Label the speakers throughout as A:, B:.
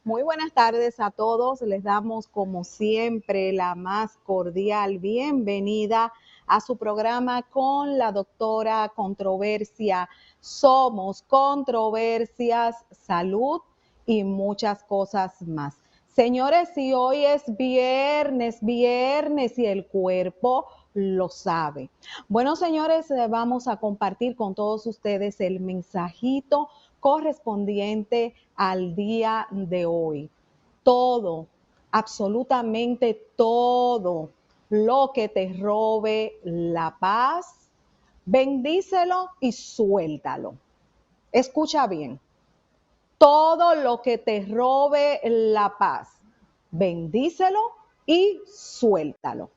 A: Muy buenas tardes a todos. Les damos como siempre la más cordial bienvenida a su programa con la doctora Controversia. Somos controversias, salud y muchas cosas más. Señores, si hoy es viernes y el cuerpo lo sabe. Bueno, señores, vamos a compartir con todos ustedes el mensajito correspondiente al día de hoy. Todo, absolutamente todo lo que te robe la paz, bendícelo y suéltalo. Escucha bien. Todo lo que te robe la paz, bendícelo y suéltalo.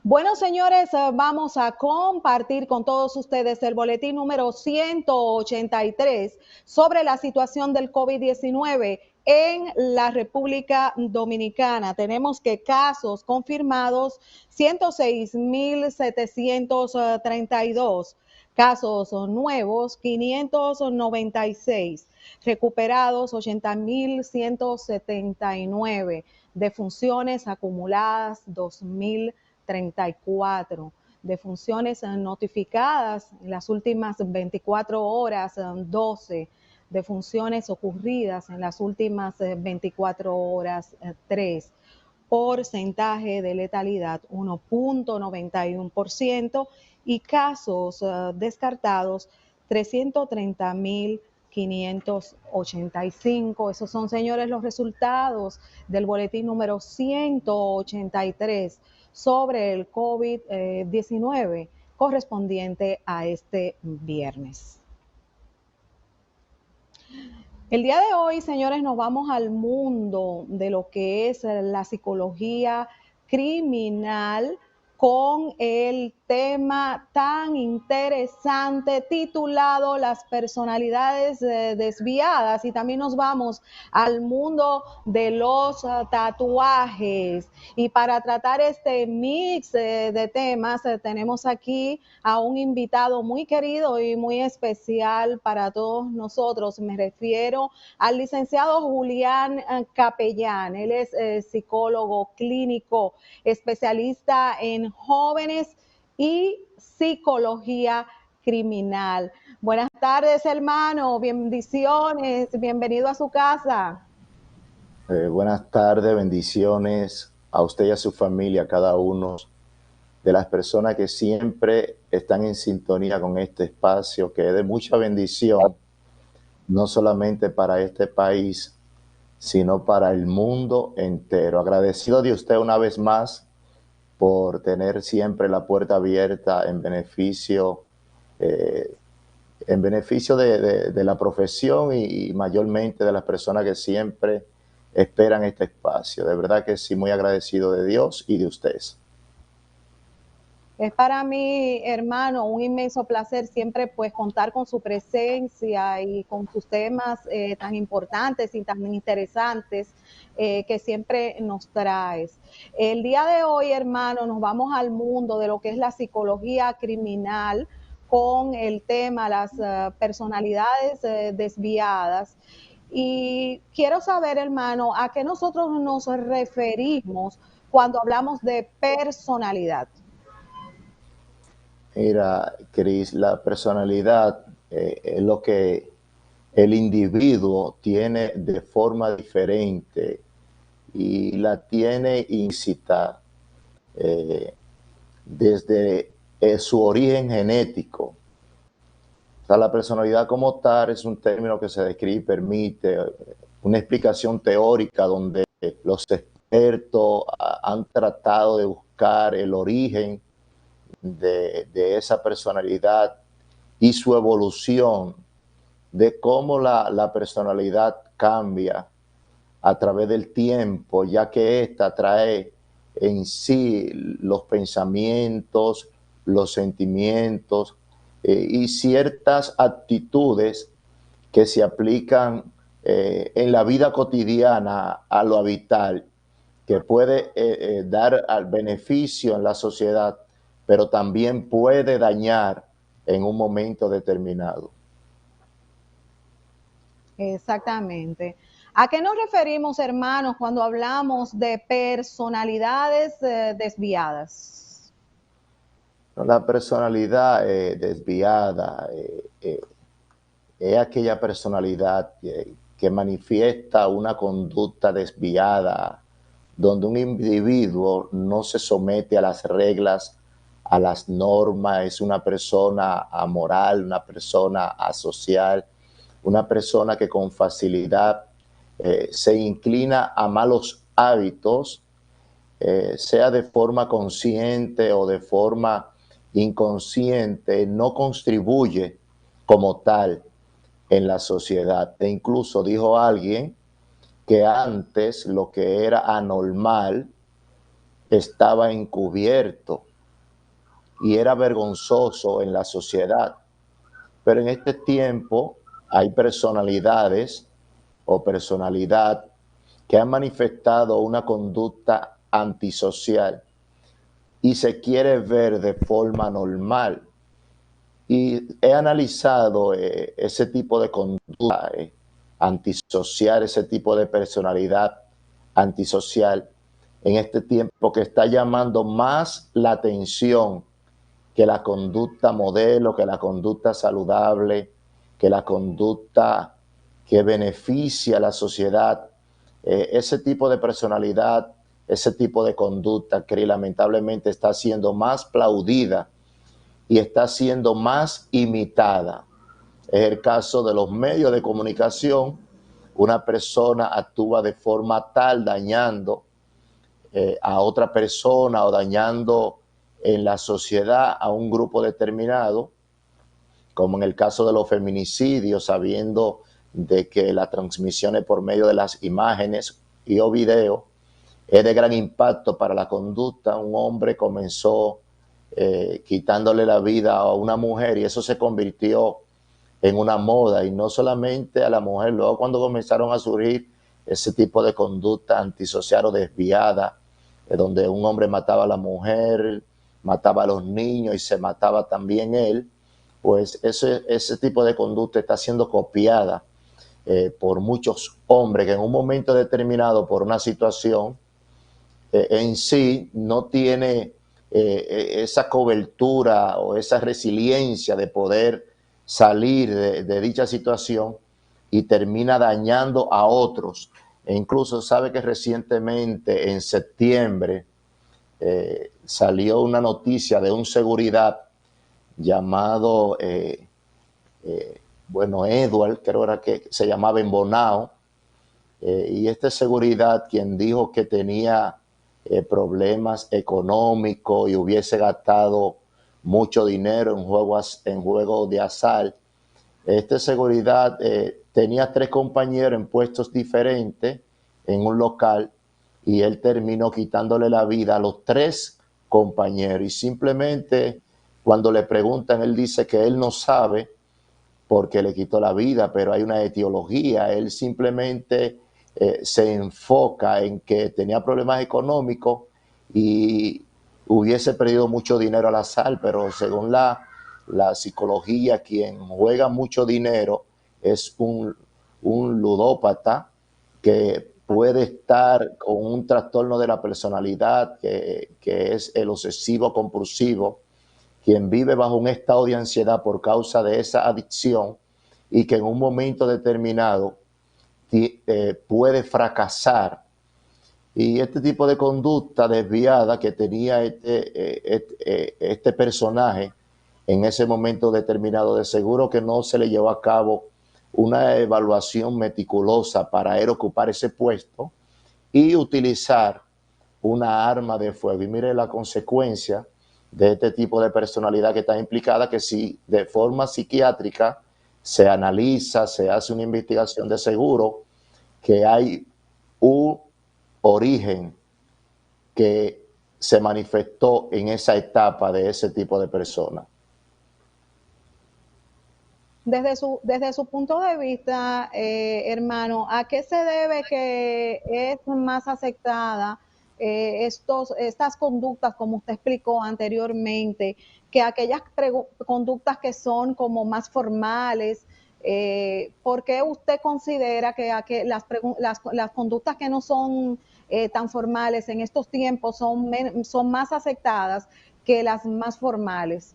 A: Bueno, señores, vamos a compartir con todos ustedes el boletín número 183 sobre la situación del COVID-19 en la República Dominicana. Tenemos que casos confirmados 106.732, casos nuevos 596, recuperados 80.179, defunciones acumuladas 2.034, defunciones notificadas en las últimas 24 horas 12, defunciones ocurridas en las últimas 24 horas 3. Porcentaje de letalidad 1.91% y casos descartados 330.585. Esos son, señores, los resultados del boletín número 183 sobre el COVID-19 correspondiente a este viernes. El día de hoy, señores, nos vamos al mundo de lo que es la psicología criminal con el tema tan interesante titulado Las personalidades desviadas, y también nos vamos al mundo de los tatuajes. Y para tratar este mix de temas tenemos aquí a un invitado muy querido y muy especial para todos nosotros. Me refiero al licenciado Julián Capellán. Él es psicólogo clínico, especialista en jóvenes y psicología criminal. Buenas tardes, hermano. Bendiciones. Bienvenido a su casa.
B: Buenas tardes, bendiciones a usted y a su familia, a cada uno de las personas que siempre están en sintonía con este espacio, que es de mucha bendición, no solamente para este país, sino para el mundo entero. Agradecido de usted una vez más por tener siempre la puerta abierta en beneficio de la profesión y mayormente de las personas que siempre esperan este espacio. De verdad que sí, muy agradecido de Dios y de ustedes.
A: Es para mí, hermano, un inmenso placer siempre pues contar con su presencia y con sus temas tan importantes y tan interesantes que siempre nos traes. El día de hoy, hermano, nos vamos al mundo de lo que es la psicología criminal con el tema las personalidades desviadas. Y quiero saber, hermano, a qué nosotros nos referimos cuando hablamos de personalidad.
B: Mira, Cris, la personalidad es lo que el individuo tiene de forma diferente y la tiene incita desde su origen genético. O sea, la personalidad como tal es un término que se describe y permite una explicación teórica donde los expertos han tratado de buscar el origen de esa personalidad y su evolución, de cómo la personalidad cambia a través del tiempo, ya que ésta trae en sí los pensamientos, los sentimientos y ciertas actitudes que se aplican en la vida cotidiana a lo vital, que puede dar al beneficio en la sociedad, pero también puede dañar en un momento determinado.
A: Exactamente. ¿A qué nos referimos, hermanos, cuando hablamos de personalidades desviadas?
B: La personalidad desviada es aquella personalidad que manifiesta una conducta desviada, donde un individuo no se somete a las reglas, a las normas, es una persona amoral, una persona asocial, una persona que con facilidad se inclina a malos hábitos, sea de forma consciente o de forma inconsciente, no contribuye como tal en la sociedad. E incluso dijo alguien que antes lo que era anormal estaba encubierto y era vergonzoso en la sociedad. Pero en este tiempo hay personalidades o personalidad que han manifestado una conducta antisocial y se quiere ver de forma normal. Y he analizado ese tipo de conducta antisocial, ese tipo de personalidad antisocial en este tiempo que está llamando más la atención que la conducta modelo, que la conducta saludable, que la conducta que beneficia a la sociedad. Ese tipo de personalidad, ese tipo de conducta que lamentablemente está siendo más aplaudida y está siendo más imitada. Es el caso de los medios de comunicación. Una persona actúa de forma tal dañando a otra persona o dañando en la sociedad a un grupo determinado, como en el caso de los feminicidios, sabiendo de que las transmisiones por medio de las imágenes y o videos es de gran impacto para la conducta. Un hombre comenzó quitándole la vida a una mujer y eso se convirtió en una moda, y no solamente a la mujer. Luego cuando comenzaron a surgir ese tipo de conducta antisocial o desviada, donde un hombre mataba a la mujer, mataba a los niños y se mataba también él, pues ese tipo de conducta está siendo copiada por muchos hombres que en un momento determinado, por una situación en sí, no tiene esa cobertura o esa resiliencia de poder salir de dicha situación y termina dañando a otros. E incluso sabe que recientemente, en septiembre, salió una noticia de un seguridad llamado, Edward, creo era que se llamaba en Bonao, y este seguridad, quien dijo que tenía problemas económicos y hubiese gastado mucho dinero en juegos de azar. Este seguridad tenía 3 compañeros en puestos diferentes en un local y él terminó quitándole la vida a los 3 compañeros. Y simplemente cuando le preguntan, él dice que él no sabe porque le quitó la vida, pero hay una etiología. Él simplemente se enfoca en que tenía problemas económicos y hubiese perdido mucho dinero al azar, pero según la psicología, quien juega mucho dinero es un ludópata que puede estar con un trastorno de la personalidad, que es el obsesivo compulsivo, quien vive bajo un estado de ansiedad por causa de esa adicción y que en un momento determinado puede fracasar. Y este tipo de conducta desviada que tenía este personaje en ese momento determinado, de seguro que no se le llevó a cabo una evaluación meticulosa para él ocupar ese puesto y utilizar una arma de fuego. Y mire la consecuencia de este tipo de personalidad que está implicada, que si de forma psiquiátrica se analiza, se hace una investigación, de seguro que hay un origen que se manifestó en esa etapa de ese tipo de persona.
A: Desde su punto de vista, hermano, ¿a qué se debe que es más aceptada estas conductas, como usted explicó anteriormente, que aquellas conductas que son como más formales, ¿Por qué usted considera que las conductas que no son tan formales en estos tiempos son más aceptadas que las más formales?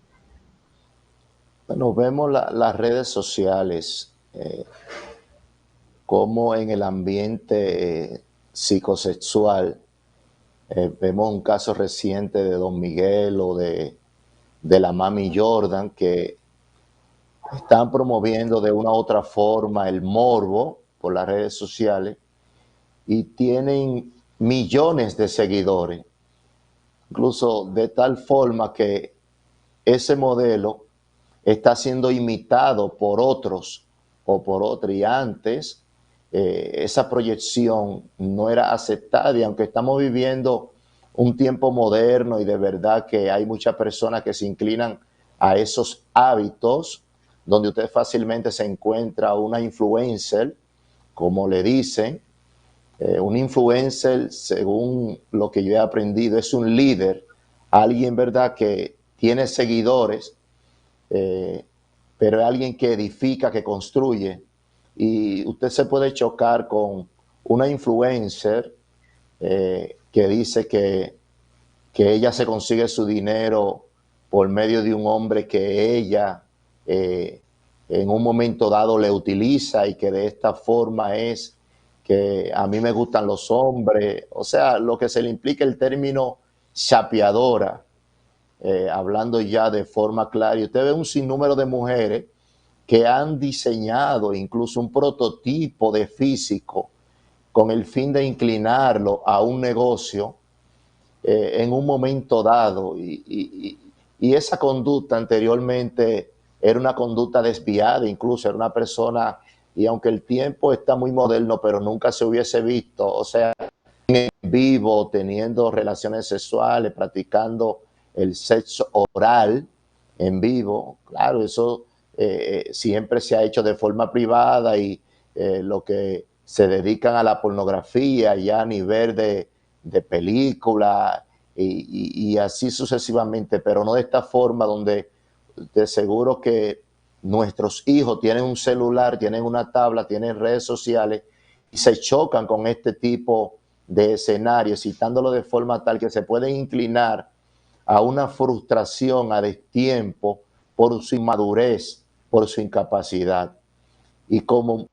B: Bueno, vemos las redes sociales, como en el ambiente psicosexual, vemos un caso reciente de Don Miguel o de la Mami Jordan, que están promoviendo de una u otra forma el morbo por las redes sociales y tienen millones de seguidores, incluso de tal forma que ese modelo está siendo imitado por otros o por otros, y antes esa proyección no era aceptada, y aunque estamos viviendo un tiempo moderno y de verdad que hay muchas personas que se inclinan a esos hábitos, donde usted fácilmente se encuentra una influencer, como le dicen, un influencer, según lo que yo he aprendido, es un líder, alguien, ¿verdad?, que tiene seguidores, eh, pero es alguien que edifica, que construye. Y usted se puede chocar con una influencer que dice que ella se consigue su dinero por medio de un hombre que ella en un momento dado le utiliza, y que de esta forma es que a mí me gustan los hombres, o sea, lo que se le implica el término chapeadora, hablando ya de forma clara. Y usted ve un sinnúmero de mujeres que han diseñado incluso un prototipo de físico con el fin de inclinarlo a un negocio en un momento dado. Y esa conducta anteriormente era una conducta desviada, incluso era una persona, y aunque el tiempo está muy moderno, pero nunca se hubiese visto, o sea, en vivo, teniendo relaciones sexuales, practicando el sexo oral en vivo. Claro, eso siempre se ha hecho de forma privada, y lo que se dedican a la pornografía ya a nivel de película y así sucesivamente, pero no de esta forma donde de seguro que nuestros hijos tienen un celular, tienen una tabla, tienen redes sociales y se chocan con este tipo de escenarios, citándolo de forma tal que se pueden inclinar a una frustración a destiempo por su inmadurez, por su incapacidad. Y como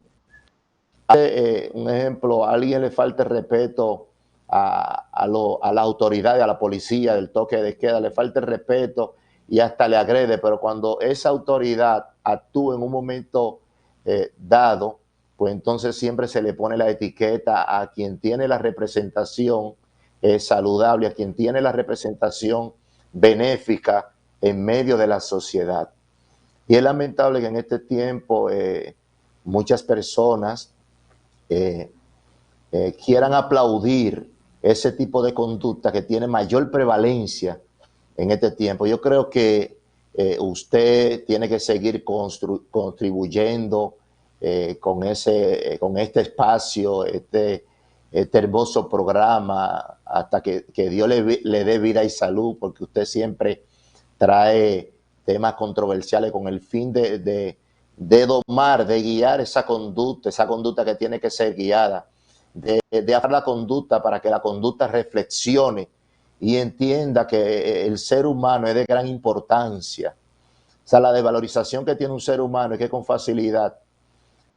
B: un ejemplo, a alguien le falta el respeto a la autoridad, a la policía del toque de queda, le falta el respeto y hasta le agrede, pero cuando esa autoridad actúa en un momento dado, pues entonces siempre se le pone la etiqueta a quien tiene la representación saludable, a quien tiene la representación benéfica en medio de la sociedad. Y es lamentable que en este tiempo muchas personas quieran aplaudir ese tipo de conducta que tiene mayor prevalencia en este tiempo. Yo creo que usted tiene que seguir contribuyendo con este espacio, este hermoso programa, hasta que Dios le dé vida y salud, porque usted siempre trae temas controversiales con el fin de domar, de guiar esa conducta que tiene que ser guiada, de hacer la conducta para que la conducta reflexione y entienda que el ser humano es de gran importancia. O sea, la desvalorización que tiene un ser humano es que con facilidad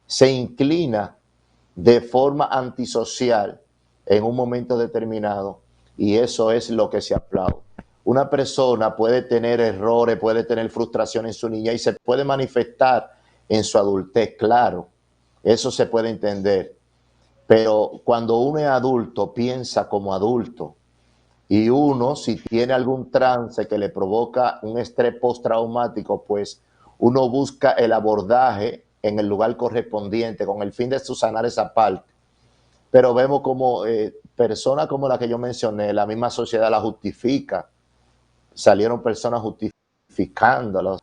B: se inclina de forma antisocial en un momento determinado, y eso es lo que se aplaude. Una persona puede tener errores, puede tener frustración en su niñez y se puede manifestar en su adultez, claro, eso se puede entender, pero cuando uno es adulto, piensa como adulto, y uno, si tiene algún trance que le provoca un estrés postraumático, pues uno busca el abordaje en el lugar correspondiente con el fin de subsanar esa parte. Pero vemos como personas como la que yo mencioné, la misma sociedad la justifica. Salieron personas justificándolos.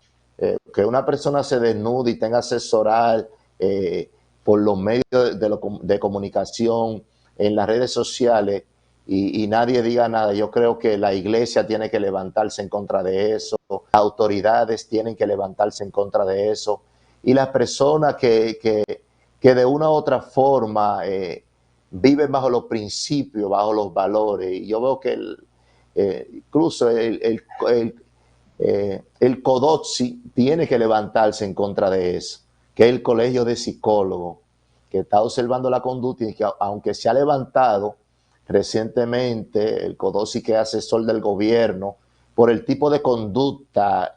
B: Que una persona se desnude y tenga sexo oral por los medios de comunicación, en las redes sociales, y nadie diga nada. Yo creo que la iglesia tiene que levantarse en contra de eso, las autoridades tienen que levantarse en contra de eso, y las personas que de una u otra forma viven bajo los principios, bajo los valores. Y yo veo que incluso el CODOTSI tiene que levantarse en contra de eso, que es el Colegio de Psicólogos, que está observando la conducta y que aunque se ha levantado recientemente el CODOTSI, que es asesor del gobierno, por el tipo de conducta,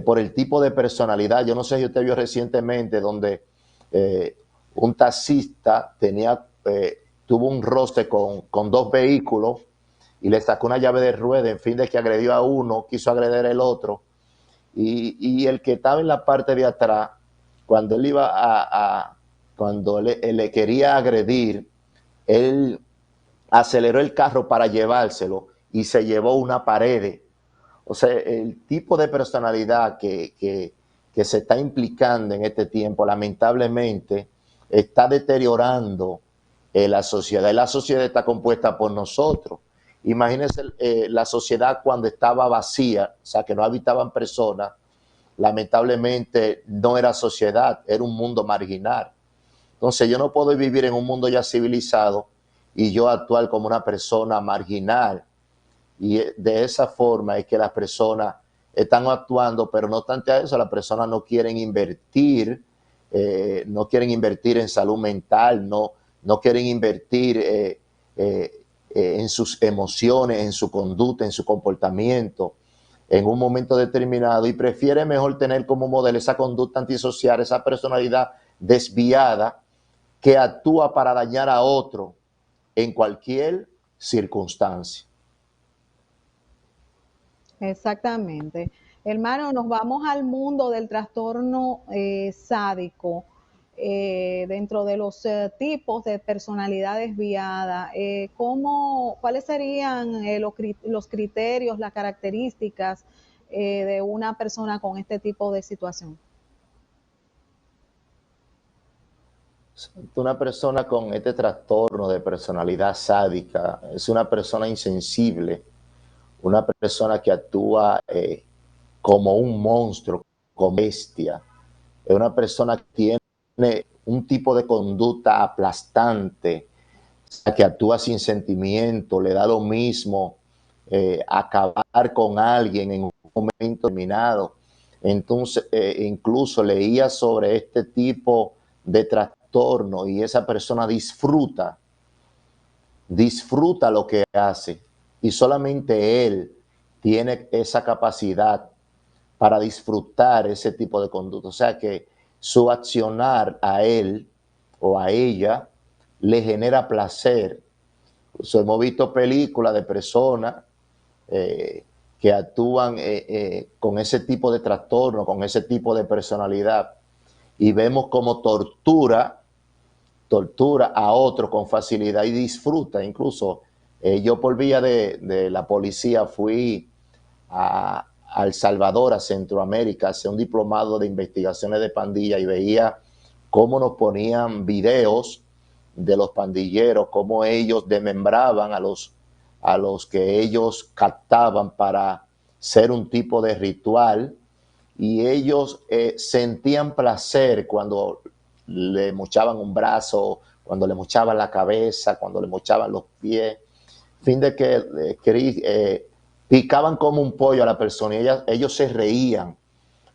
B: por el tipo de personalidad. Yo no sé si usted vio recientemente donde un taxista tuvo un roce con dos vehículos y le sacó una llave de rueda, en fin de que agredió a uno, quiso agredir al otro, y el que estaba en la parte de atrás, cuando él iba cuando le quería agredir, él aceleró el carro para llevárselo y se llevó una pared. O sea, el tipo de personalidad que se está implicando en este tiempo, lamentablemente, está deteriorando la sociedad. Y la sociedad está compuesta por nosotros. Imagínense la sociedad cuando estaba vacía, o sea, que no habitaban personas, lamentablemente no era sociedad, era un mundo marginal. Entonces yo no puedo vivir en un mundo ya civilizado y yo actuar como una persona marginal. Y de esa forma es que las personas están actuando, pero no tanto a eso, las personas no quieren invertir, en salud mental, no quieren invertir en sus emociones, en su conducta, en su comportamiento, en un momento determinado, y prefiere mejor tener como modelo esa conducta antisocial, esa personalidad desviada que actúa para dañar a otro en cualquier circunstancia.
A: Exactamente. Hermano, nos vamos al mundo del trastorno sádico. Dentro de los tipos de personalidad desviada, ¿cuáles serían los criterios, las características de una persona con este tipo de situación?
B: Una persona con este trastorno de personalidad sádica es una persona insensible, una persona que actúa como un monstruo, como bestia. Es una persona que tiene un tipo de conducta aplastante, que actúa sin sentimiento, le da lo mismo acabar con alguien en un momento determinado. Entonces, incluso leía sobre este tipo de trastorno y esa persona disfruta lo que hace y solamente él tiene esa capacidad para disfrutar ese tipo de conducta. O sea que su accionar a él o a ella le genera placer. Hemos visto películas de personas que actúan con ese tipo de trastorno, con ese tipo de personalidad, y vemos cómo tortura a otro con facilidad y disfruta. Incluso yo por vía de la policía fui a El Salvador, a Centroamérica, a hacer un diplomado de investigaciones de pandilla, y veía cómo nos ponían videos de los pandilleros, cómo ellos desmembraban a los que ellos captaban para ser un tipo de ritual, y ellos sentían placer cuando le mochaban un brazo, cuando le mochaban la cabeza, cuando le mochaban los pies, fin de que picaban como un pollo a la persona y ellos se reían.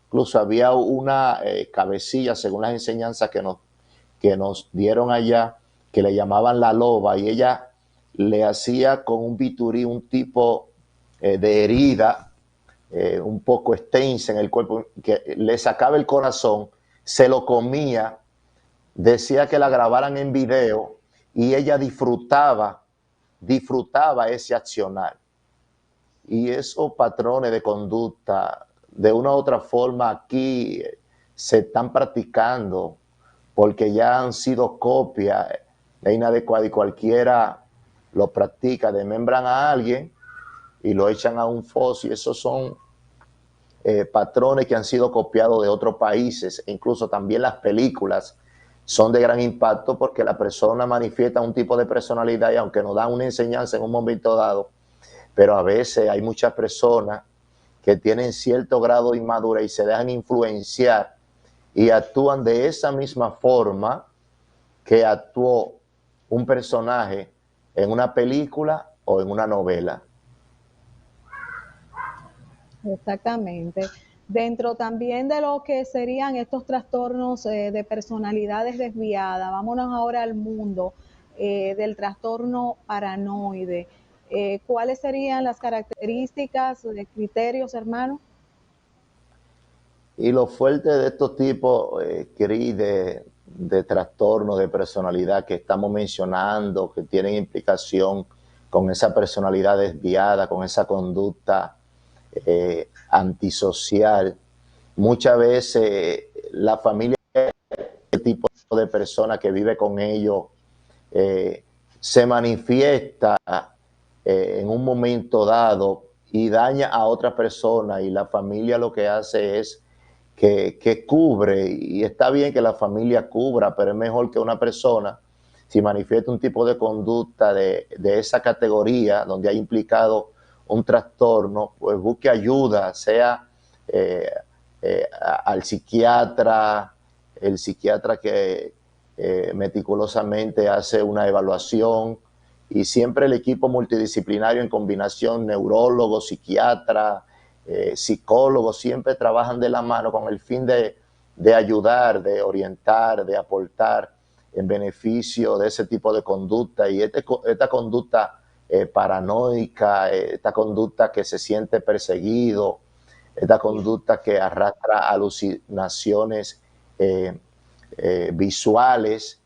B: Incluso había una cabecilla, según las enseñanzas que nos dieron allá, que le llamaban la loba, y ella le hacía con un biturí un tipo de herida un poco extensa en el cuerpo, que le sacaba el corazón, se lo comía, decía que la grabaran en video y ella disfrutaba ese accionar. Y esos patrones de conducta, de una u otra forma, aquí se están practicando porque ya han sido copias, es inadecuado y cualquiera lo practica. Desmembran a alguien y lo echan a un foso, y esos son patrones que han sido copiados de otros países. E incluso también las películas son de gran impacto porque la persona manifiesta un tipo de personalidad, y aunque nos dan una enseñanza en un momento dado, pero a veces hay muchas personas que tienen cierto grado de inmadurez y se dejan influenciar y actúan de esa misma forma que actuó un personaje en una película o en una novela.
A: Exactamente. Dentro también de lo que serían estos trastornos de personalidades desviadas, vámonos ahora al mundo del trastorno paranoide. ¿Cuáles serían las características, criterios, hermano?
B: Y lo fuerte de estos tipos, Cris, de trastornos de personalidad que estamos mencionando, que tienen implicación con esa personalidad desviada, con esa conducta antisocial, muchas veces la familia, el tipo de persona que vive con ellos, se manifiesta en un momento dado y daña a otra persona, y la familia lo que hace es que cubre, y está bien que la familia cubra, pero es mejor que una persona, si manifiesta un tipo de conducta de esa categoría, donde hay implicado un trastorno, pues busque ayuda, sea al psiquiatra, el psiquiatra que meticulosamente hace una evaluación, y siempre el equipo multidisciplinario en combinación, neurólogo, psiquiatra, psicólogos, siempre trabajan de la mano con el fin de ayudar, de orientar, de aportar en beneficio de ese tipo de conducta. Y esta conducta paranoica, esta conducta que se siente perseguido, esta conducta que arrastra alucinaciones visuales,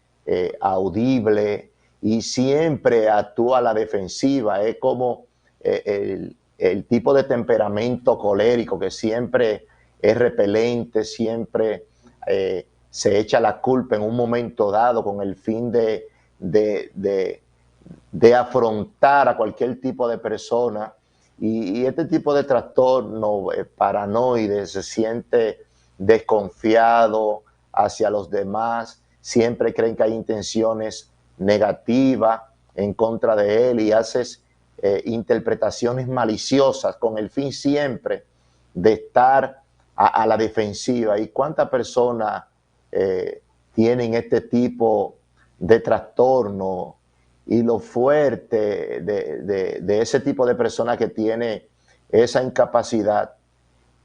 B: audibles, y siempre actúa a la defensiva. Es como el tipo de temperamento colérico que siempre es repelente, siempre se echa la culpa en un momento dado con el fin de afrontar a cualquier tipo de persona. Y este tipo de trastorno paranoide se siente desconfiado hacia los demás, siempre creen que hay intenciones negativas en contra de él, y haces interpretaciones maliciosas con el fin siempre de estar a la defensiva. ¿Y cuántas personas tienen este tipo de trastorno? Y lo fuerte de ese tipo de persona que tiene esa incapacidad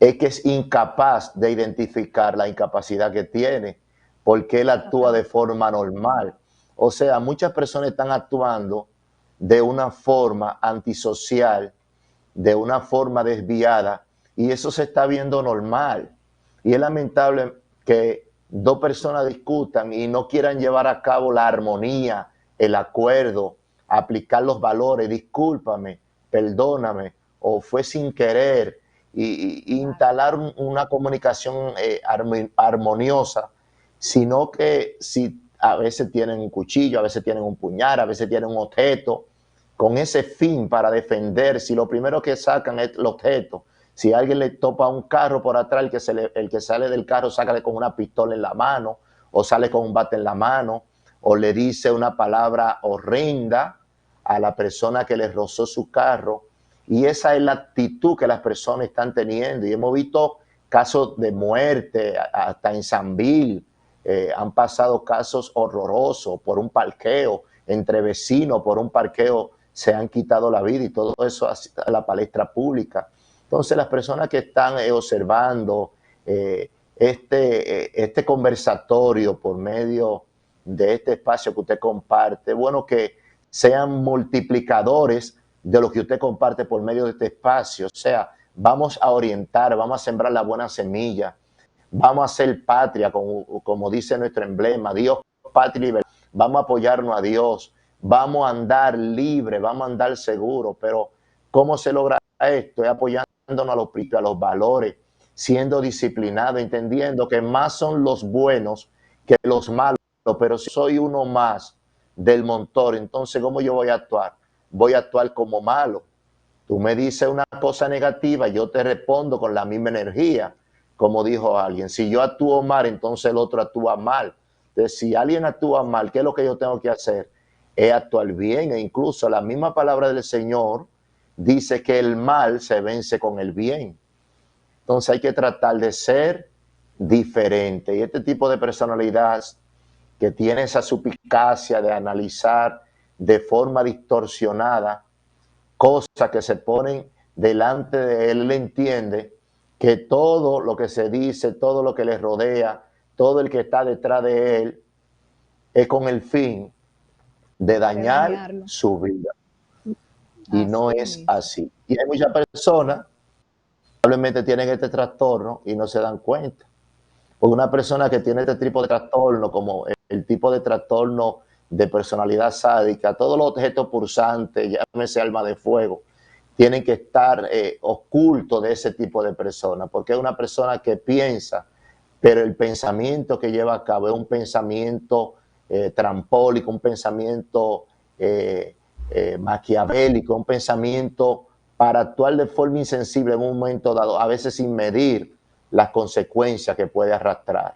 B: es que es incapaz de identificar la incapacidad que tiene, porque él actúa de forma normal. O sea, muchas personas están actuando de una forma antisocial, de una forma desviada, y eso se está viendo normal. Y es lamentable que dos personas discutan y no quieran llevar a cabo la armonía, el acuerdo, aplicar los valores, discúlpame, perdóname, o fue sin querer, y instalar una comunicación armoniosa, sino que si a veces tienen un cuchillo, a veces tienen un puñal, a veces tienen un objeto, con ese fin para defender. Si lo primero que sacan es el objeto, si alguien le topa un carro por atrás, el que sale del carro sale con una pistola en la mano, o sale con un bate en la mano, o le dice una palabra horrenda a la persona que le rozó su carro. Y esa es la actitud que las personas están teniendo. Y hemos visto casos de muerte, hasta en Sanville. Han pasado casos horrorosos por un parqueo, entre vecinos, por un parqueo se han quitado la vida, y todo eso a la palestra pública. Entonces, las personas que están observando este conversatorio por medio de este espacio que usted comparte, bueno, que sean multiplicadores de lo que usted comparte por medio de este espacio. O sea, vamos a orientar, vamos a sembrar la buena semilla, vamos a ser patria, como dice nuestro emblema, Dios, patria y verdad. Vamos a apoyarnos a Dios, vamos a andar libre, vamos a andar seguro. Pero ¿cómo se logra esto? Es apoyándonos a los principios, a los valores, siendo disciplinado, entendiendo que más son los buenos que los malos. Pero si soy uno más del montón, entonces ¿cómo yo voy a actuar? Voy a actuar como malo. Tú me dices una cosa negativa, yo te respondo con la misma energía, como dijo alguien. Si yo actúo mal, entonces el otro actúa mal. Entonces, si alguien actúa mal, ¿qué es lo que yo tengo que hacer? Es actuar bien. E incluso la misma palabra del Señor dice que el mal se vence con el bien. Entonces hay que tratar de ser diferente. Y este tipo de personalidad que tiene esa suspicacia de analizar de forma distorsionada cosas que se ponen delante de él, él entiende que todo lo que se dice, todo lo que le rodea, todo el que está detrás de él, es con el fin de
A: De
B: dañar
A: dañarlo.
B: su vida. Y no
A: Así
B: es
A: mismo.
B: así. Y hay muchas personas que probablemente tienen este trastorno y no se dan cuenta. Porque una persona que tiene este tipo de trastorno, como el tipo de trastorno de personalidad sádica, todos los objetos pulsantes, llámese arma de fuego, tienen que estar ocultos de ese tipo de personas, porque es una persona que piensa, pero el pensamiento que lleva a cabo es un pensamiento trampólico, un pensamiento maquiavélico, un pensamiento para actuar de forma insensible en un momento dado, a veces sin medir las consecuencias que puede arrastrar.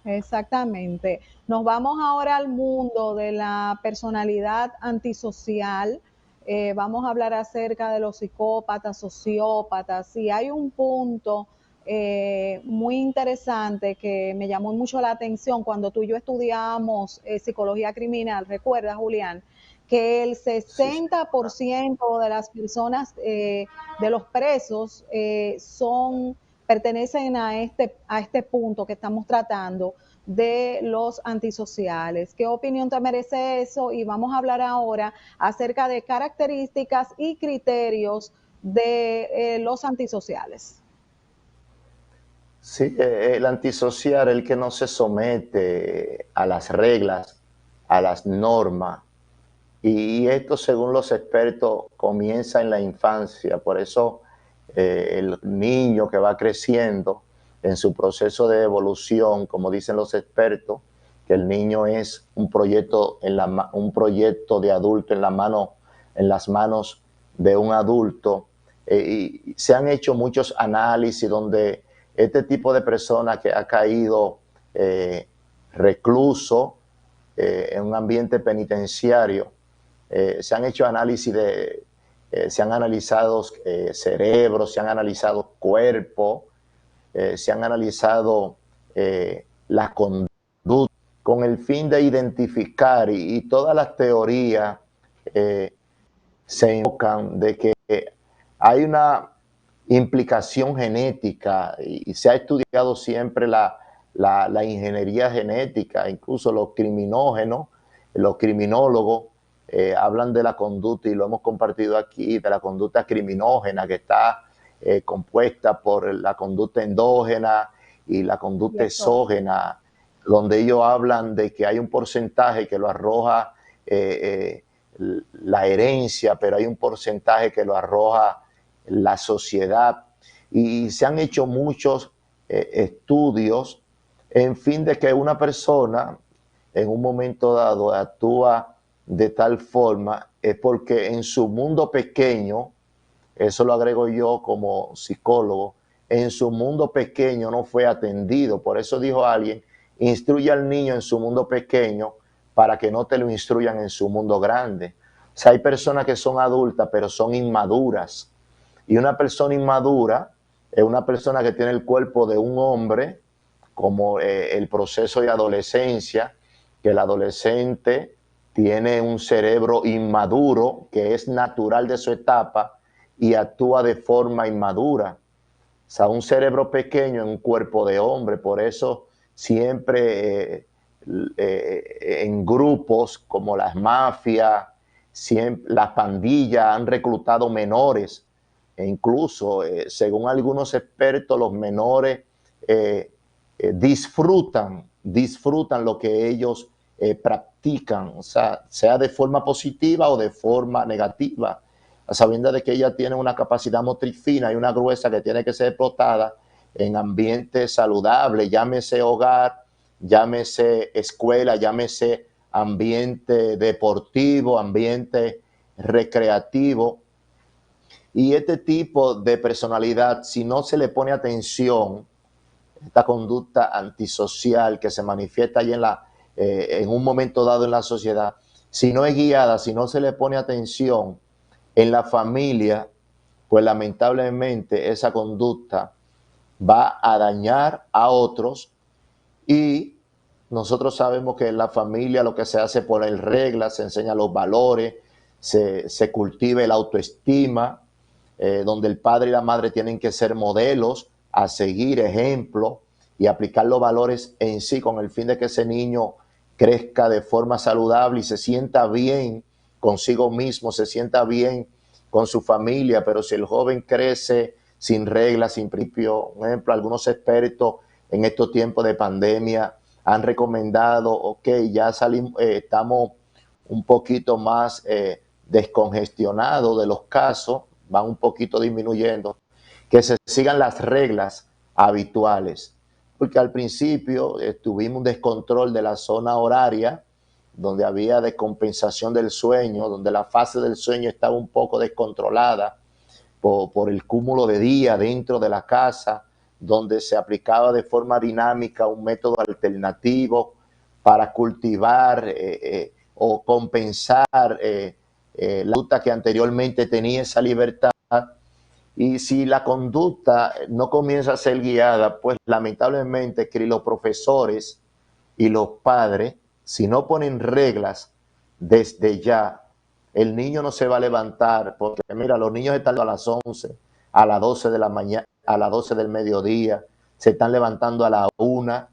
A: Exactamente. Nos vamos ahora al mundo de la personalidad antisocial. Vamos a hablar acerca de los psicópatas, sociópatas. Y hay un punto muy interesante que me llamó mucho la atención cuando tú y yo estudiamos psicología criminal. ¿Recuerdas, Julián? Que el
B: Sí, sí.
A: 60% de las personas, de los presos, pertenecen a este punto que estamos tratando de los antisociales. ¿Qué opinión te merece eso? Y vamos a hablar ahora acerca de características y criterios de los antisociales.
B: Sí, el antisocial, el que no se somete a las reglas, a las normas, y esto, según los expertos, comienza en la infancia. Por eso el niño que va creciendo en su proceso de evolución, como dicen los expertos, que el niño es un proyecto, un proyecto de adulto en las manos de un adulto. Y se han hecho muchos análisis donde este tipo de persona que ha caído recluso en un ambiente penitenciario, se han hecho análisis se han analizado cerebros, se han analizado cuerpos, se han analizado las conductas con el fin de identificar y todas las teorías eh, se enfocan de que hay una implicación genética y se ha estudiado siempre la ingeniería genética, incluso los criminógenos, los criminólogos hablan de la conducta, y lo hemos compartido aquí, de la conducta criminógena que está compuesta por la conducta endógena y la
A: Y
B: conducta
A: eso,
B: exógena, donde ellos hablan de que hay un porcentaje que lo arroja la herencia, pero hay un porcentaje que lo arroja la sociedad. Y se han hecho muchos estudios en fin de que una persona en un momento dado actúa de tal forma es porque en su mundo pequeño, eso lo agrego yo como psicólogo, en su mundo pequeño no fue atendido. Por eso dijo alguien, instruye al niño en su mundo pequeño para que no te lo instruyan en su mundo grande. O sea, hay personas que son adultas, pero son inmaduras. Y una persona inmadura es una persona que tiene el cuerpo de un hombre, como el proceso de adolescencia, que el adolescente tiene un cerebro inmaduro, que es natural de su etapa, y actúa de forma inmadura. O sea, un cerebro pequeño en un cuerpo de hombre. Por eso siempre en grupos como las mafias, las pandillas han reclutado menores, e incluso, según algunos expertos, los menores disfrutan lo que ellos practican, o sea de forma positiva o de forma negativa, a sabiendas de que ella tiene una capacidad motriz fina y una gruesa que tiene que ser explotada en ambientes saludables, llámese hogar, llámese escuela, llámese ambiente deportivo, ambiente recreativo. Y este tipo de personalidad, si no se le pone atención, esta conducta antisocial que se manifiesta ahí en un momento dado en la sociedad, si no es guiada, si no se le pone atención en la familia, pues lamentablemente esa conducta va a dañar a otros, y nosotros sabemos que en la familia lo que se hace es poner reglas, se enseñan los valores, se cultiva la autoestima, donde el padre y la madre tienen que ser modelos a seguir, ejemplo, y aplicar los valores en sí con el fin de que ese niño crezca de forma saludable y se sienta bien consigo mismo, se sienta bien con su familia. Pero si el joven crece sin reglas, sin principio, por ejemplo, algunos expertos en estos tiempos de pandemia han recomendado, ok, ya salimos, estamos un poquito más descongestionados de los casos, van un poquito disminuyendo, que se sigan las reglas habituales, porque al principio tuvimos un descontrol de la zona horaria, donde había descompensación del sueño, donde la fase del sueño estaba un poco descontrolada por el cúmulo de días dentro de la casa, donde se aplicaba de forma dinámica un método alternativo para cultivar o compensar la conducta que anteriormente tenía esa libertad. Y si la conducta no comienza a ser guiada, pues lamentablemente que los profesores y los padres, si no ponen reglas desde ya, el niño no se va a levantar, porque mira, los niños están a las 11, a las 12 de la mañana, a las 12 del mediodía, se están levantando a la 1,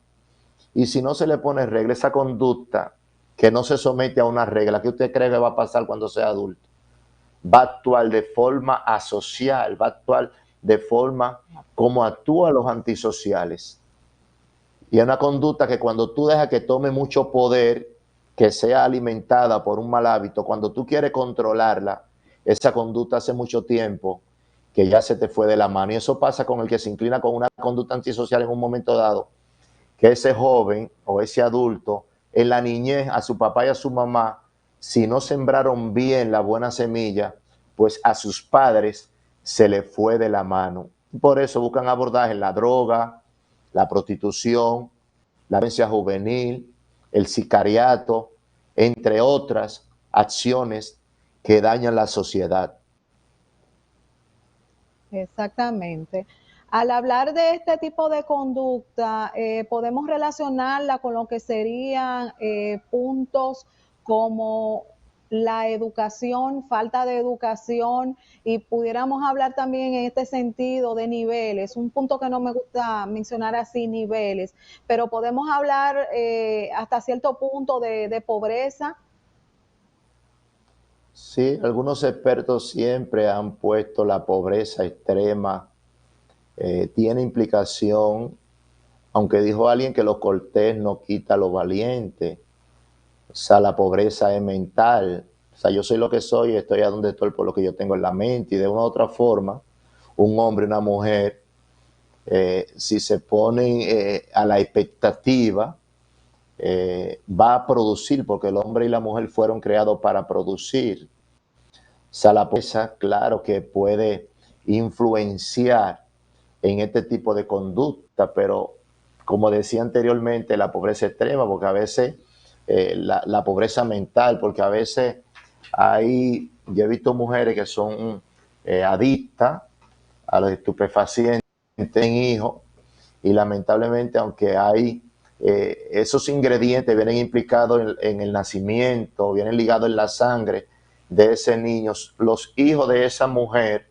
B: y si no se le pone regla, esa conducta que no se somete a una regla, ¿qué usted cree que va a pasar cuando sea adulto? Va a actuar de forma asocial, va a actuar de forma como actúan los antisociales. Y es una conducta que cuando tú dejas que tome mucho poder, que sea alimentada por un mal hábito, cuando tú quieres controlarla, esa conducta hace mucho tiempo que ya se te fue de la mano. Y eso pasa con el que se inclina con una conducta antisocial en un momento dado, que ese joven o ese adulto en la niñez a su papá y a su mamá, si no sembraron bien la buena semilla, pues a sus padres se le fue de la mano. Por eso buscan abordaje en la droga, la prostitución, la violencia juvenil, el sicariato, entre otras acciones que dañan la sociedad.
A: Exactamente. Al hablar de este tipo de conducta, podemos relacionarla con lo que serían puntos como la educación, falta de educación, y pudiéramos hablar también en este sentido de niveles, un punto que no me gusta mencionar así, niveles, pero podemos hablar hasta cierto punto de pobreza.
B: Sí, algunos expertos siempre han puesto la pobreza extrema, tiene implicación, aunque dijo alguien que lo cortés no quita lo valiente. O sea, la pobreza es mental. O sea, yo soy lo que soy y estoy a donde estoy por lo que yo tengo en la mente. Y de una u otra forma, un hombre, una mujer, si se ponen a la expectativa, va a producir, porque el hombre y la mujer fueron creados para producir. O sea, la pobreza, claro que puede influenciar en este tipo de conducta, pero como decía anteriormente, la pobreza extrema, porque a veces la pobreza mental, porque a veces yo he visto mujeres que son adictas a los estupefacientes en hijos, y lamentablemente, aunque hay esos ingredientes vienen implicados en el nacimiento, vienen ligados en la sangre de ese niño, los hijos de esa mujer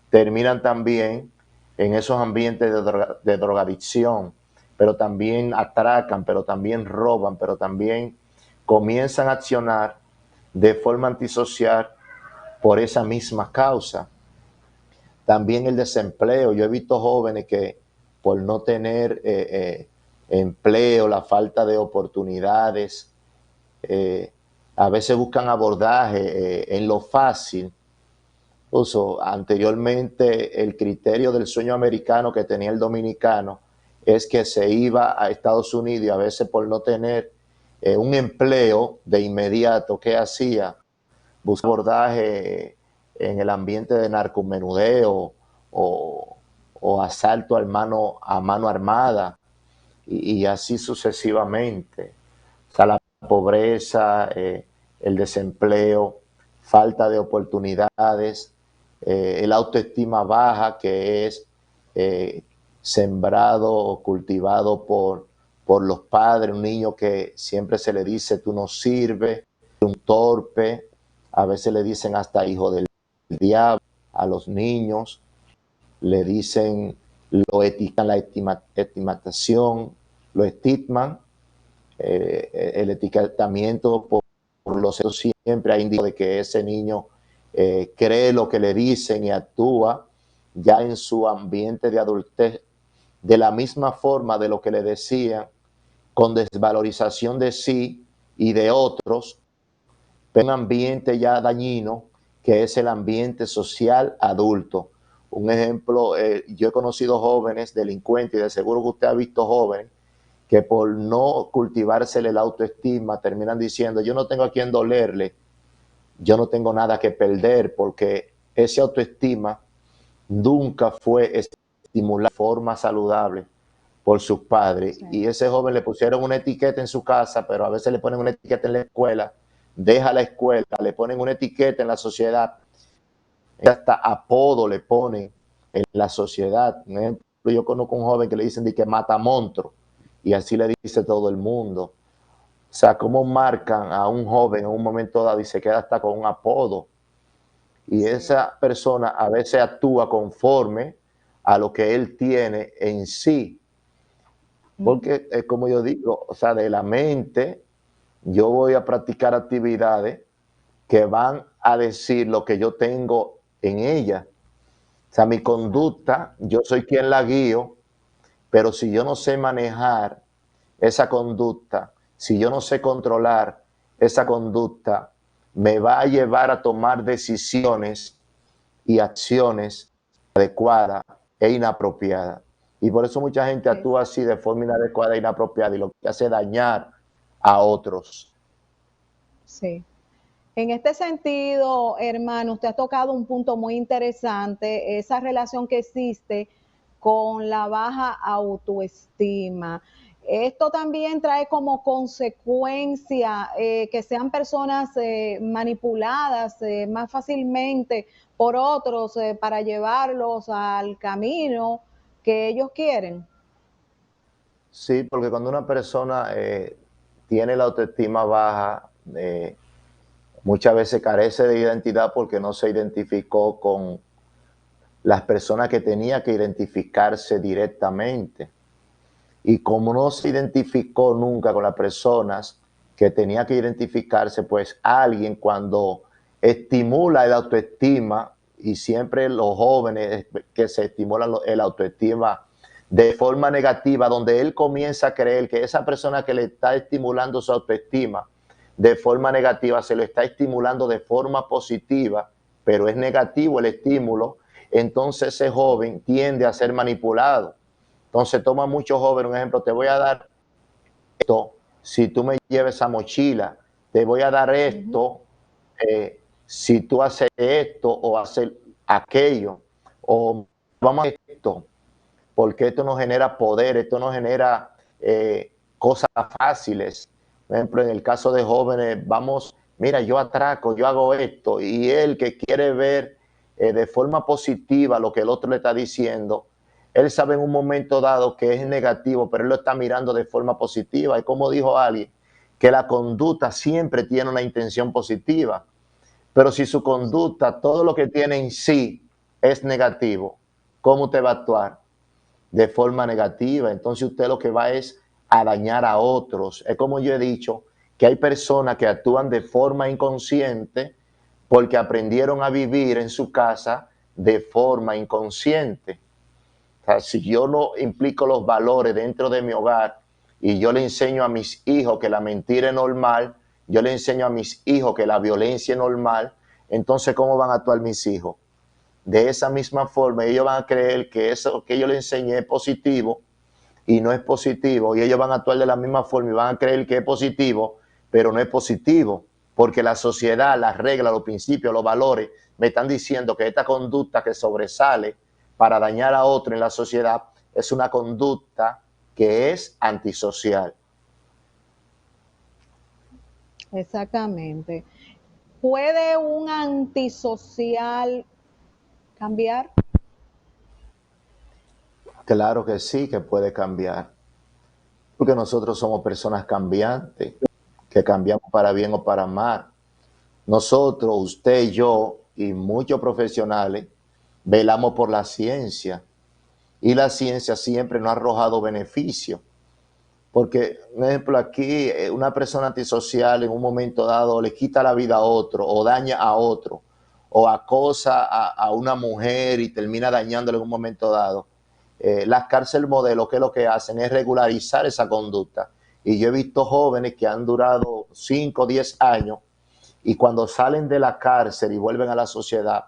B: terminan también en esos ambientes de drogadicción, pero también atracan, pero también roban, pero también comienzan a accionar de forma antisocial por esa misma causa. También el desempleo. Yo he visto jóvenes que por no tener empleo, la falta de oportunidades, a veces buscan abordaje en lo fácil. Incluso anteriormente el criterio del sueño americano que tenía el dominicano es que se iba a Estados Unidos, y a veces por no tener un empleo de inmediato, ¿qué hacía? Buscaba abordaje en el ambiente de narcomenudeo o asalto a mano armada, y así sucesivamente. O sea, la pobreza, el desempleo, falta de oportunidades, el autoestima baja, que es sembrado o cultivado por los padres, un niño que siempre se le dice tú no sirves, un torpe, a veces le dicen hasta hijo del diablo a los niños, le dicen, lo etiquetan la estigmatización, lo estigman, el etiquetamiento por los hechos siempre hay indicios de que ese niño cree lo que le dicen y actúa ya en su ambiente de adultez de la misma forma de lo que le decían, con desvalorización de sí y de otros, pero un ambiente ya dañino que es el ambiente social adulto. Un ejemplo, yo he conocido jóvenes delincuentes y de seguro que usted ha visto jóvenes que por no cultivársele el autoestima terminan diciendo yo no tengo a quién dolerle, yo no tengo nada que perder, porque ese autoestima nunca fue estimulado de forma saludable por sus padres. Sí. Y ese joven le pusieron una etiqueta en su casa, pero a veces le ponen una etiqueta en la escuela, deja la escuela, le ponen una etiqueta en la sociedad, hasta apodo le ponen en la sociedad. Por ejemplo, yo conozco un joven que le dicen de que mata monstruo, y así le dice todo el mundo. O sea, cómo marcan a un joven en un momento dado y se queda hasta con un apodo. Y sí, esa persona a veces actúa conforme a lo que él tiene en sí. Porque, como yo digo, o sea, de la mente, yo voy a practicar actividades que van a decir lo que yo tengo en ella. O sea, mi conducta, yo soy quien la guío, pero si yo no sé manejar esa conducta, si yo no sé controlar esa conducta, me va a llevar a tomar decisiones y acciones adecuadas e inapropiadas. Y por eso mucha gente actúa así de forma inadecuada e inapropiada y lo que hace es dañar a otros.
A: Sí. En este sentido, hermano, usted ha tocado un punto muy interesante, esa relación que existe con la baja autoestima. Esto también trae como consecuencia que sean personas manipuladas más fácilmente por otros para llevarlos al camino que ellos quieren.
B: Sí, porque cuando una persona tiene la autoestima baja, muchas veces carece de identidad porque no se identificó con las personas que tenía que identificarse directamente. Y como no se identificó nunca con las personas que tenía que identificarse, pues alguien cuando estimula el autoestima, y siempre los jóvenes que se estimulan el autoestima de forma negativa, donde él comienza a creer que esa persona que le está estimulando su autoestima de forma negativa, se lo está estimulando de forma positiva, pero es negativo el estímulo, entonces ese joven tiende a ser manipulado. Entonces toma muchos jóvenes, un ejemplo, te voy a dar esto si tú me lleves esa mochila, te voy a dar esto si tú haces esto o haces aquello, o vamos a hacer esto, porque esto nos genera poder, esto nos genera cosas fáciles. Por ejemplo, en el caso de jóvenes, vamos, mira, yo atraco, yo hago esto, y él que quiere ver de forma positiva lo que el otro le está diciendo, él sabe en un momento dado que es negativo, pero él lo está mirando de forma positiva. Y como dijo alguien, que la conducta siempre tiene una intención positiva, pero si su conducta, todo lo que tiene en sí es negativo, ¿cómo usted va a actuar? De forma negativa. Entonces usted lo que va es a dañar a otros. Es como yo he dicho, que hay personas que actúan de forma inconsciente porque aprendieron a vivir en su casa de forma inconsciente. O sea, si yo no implico los valores dentro de mi hogar y yo le enseño a mis hijos que la mentira es normal, yo le enseño a mis hijos que la violencia es normal, entonces ¿cómo van a actuar mis hijos? De esa misma forma ellos van a creer que eso que yo les enseñé es positivo y no es positivo, y ellos van a actuar de la misma forma y van a creer que es positivo, pero no es positivo, porque la sociedad, las reglas, los principios, los valores me están diciendo que esta conducta que sobresale para dañar a otro en la sociedad es una conducta que es antisocial.
A: Exactamente. ¿Puede un antisocial cambiar?
B: Claro que sí, que puede cambiar, porque nosotros somos personas cambiantes, que cambiamos para bien o para mal. Nosotros, usted, yo y muchos profesionales velamos por la ciencia, y la ciencia siempre nos ha arrojado beneficios. Porque, un ejemplo, aquí una persona antisocial en un momento dado le quita la vida a otro o daña a otro o acosa a una mujer y termina dañándole en un momento dado. Las cárceles modelo, ¿qué es lo que hacen? Es regularizar esa conducta. Y yo he visto jóvenes que han durado 5 o 10 años y cuando salen de la cárcel y vuelven a la sociedad,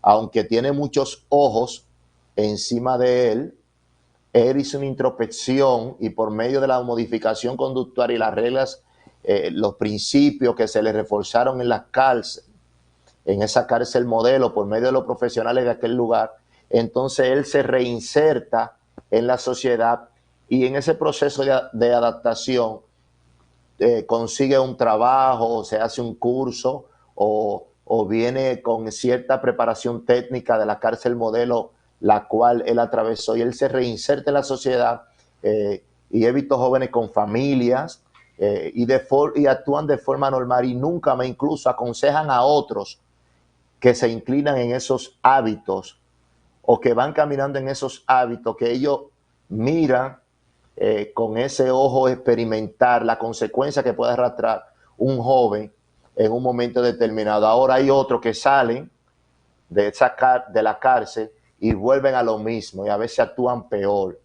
B: aunque tiene muchos ojos encima de él hizo una introspección y por medio de la modificación conductual y las reglas, los principios que se le reforzaron en la cárcel, en esa cárcel modelo, por medio de los profesionales de aquel lugar, entonces él se reinserta en la sociedad y en ese proceso de adaptación consigue un trabajo, o se hace un curso o viene con cierta preparación técnica de la cárcel modelo, la cual él atravesó y él se reinserta en la sociedad. Y he visto jóvenes con familias y actúan de forma normal y nunca me incluso aconsejan a otros que se inclinan en esos hábitos o que van caminando en esos hábitos que ellos miran con ese ojo experimentar la consecuencia que puede arrastrar un joven en un momento determinado. Ahora hay otros que salen de la cárcel y vuelven a lo mismo y a veces actúan peor.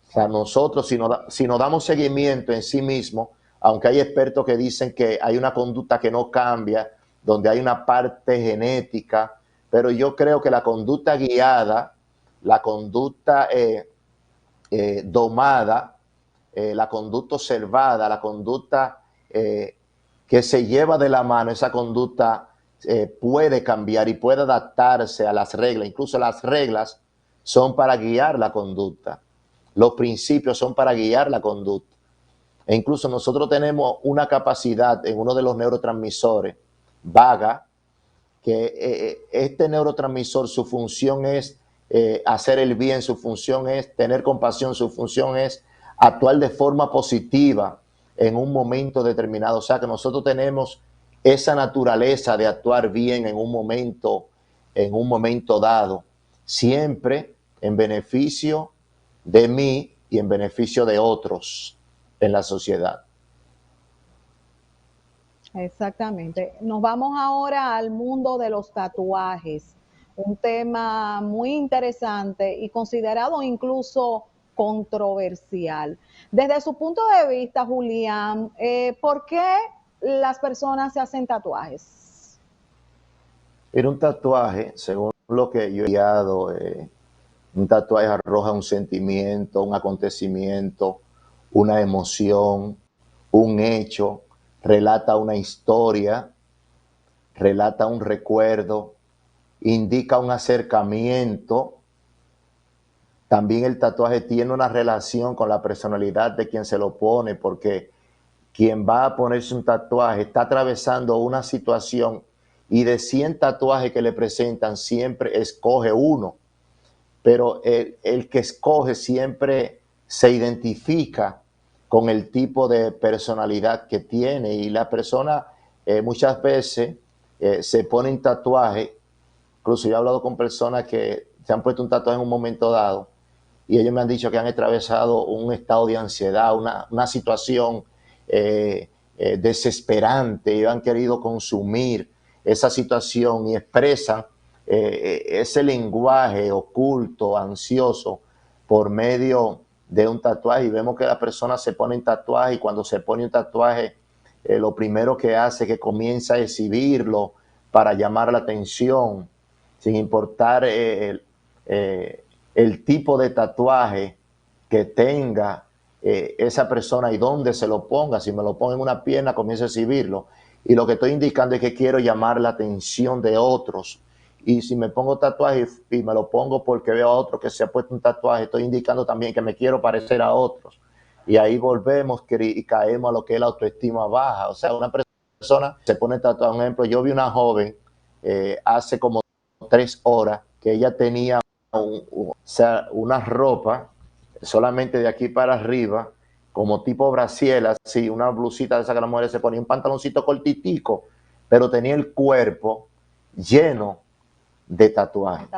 B: O sea, nosotros si nos damos seguimiento en sí mismo, aunque hay expertos que dicen que hay una conducta que no cambia, donde hay una parte genética, pero yo creo que la conducta guiada, la conducta domada, la conducta observada, la conducta que se lleva de la mano, esa conducta puede cambiar y puede adaptarse a las reglas. Incluso las reglas son para guiar la conducta. Los principios son para guiar la conducta. E incluso nosotros tenemos una capacidad en uno de los neurotransmisores, vaga, que este neurotransmisor, su función es hacer el bien, su función es tener compasión, su función es actuar de forma positiva en un momento determinado. O sea que nosotros tenemos esa naturaleza de actuar bien en un momento dado, siempre en beneficio de mí y en beneficio de otros en la sociedad.
A: Exactamente. Nos vamos ahora al mundo de los tatuajes, un tema muy interesante y considerado incluso controversial. Desde su punto de vista, Julián, ¿por qué las personas se hacen tatuajes?
B: Era un tatuaje, según lo que yo he guiado, un tatuaje arroja un sentimiento, un acontecimiento, una emoción, un hecho, relata una historia, relata un recuerdo, indica un acercamiento. También el tatuaje tiene una relación con la personalidad de quien se lo pone, porque quien va a ponerse un tatuaje está atravesando una situación y de 100 tatuajes que le presentan siempre escoge uno, pero el que escoge siempre se identifica con el tipo de personalidad que tiene y la persona muchas veces se ponen tatuaje. Incluso yo he hablado con personas que se han puesto un tatuaje en un momento dado y ellos me han dicho que han atravesado un estado de ansiedad, una situación desesperante y han querido consumir esa situación y expresan ese lenguaje oculto, ansioso, por medio de un tatuaje. Y vemos que la persona se pone un tatuaje y cuando se pone un tatuaje, lo primero que hace es que comienza a exhibirlo para llamar la atención, sin importar el tipo de tatuaje que tenga esa persona y dónde se lo ponga. Si me lo pongo en una pierna, comienzo a exhibirlo. Y lo que estoy indicando es que quiero llamar la atención de otros. Y si me pongo tatuaje y me lo pongo porque veo a otro que se ha puesto un tatuaje, estoy indicando también que me quiero parecer a otros. Y ahí volvemos y caemos a lo que es la autoestima baja. O sea, una persona se pone tatuaje. Por ejemplo, yo vi una joven hace como 3 horas que ella tenía o sea, una ropa solamente de aquí para arriba, como tipo brasiel, así, una blusita de esa que las mujeres se ponían, un pantaloncito cortitico, pero tenía el cuerpo lleno de tatuajes.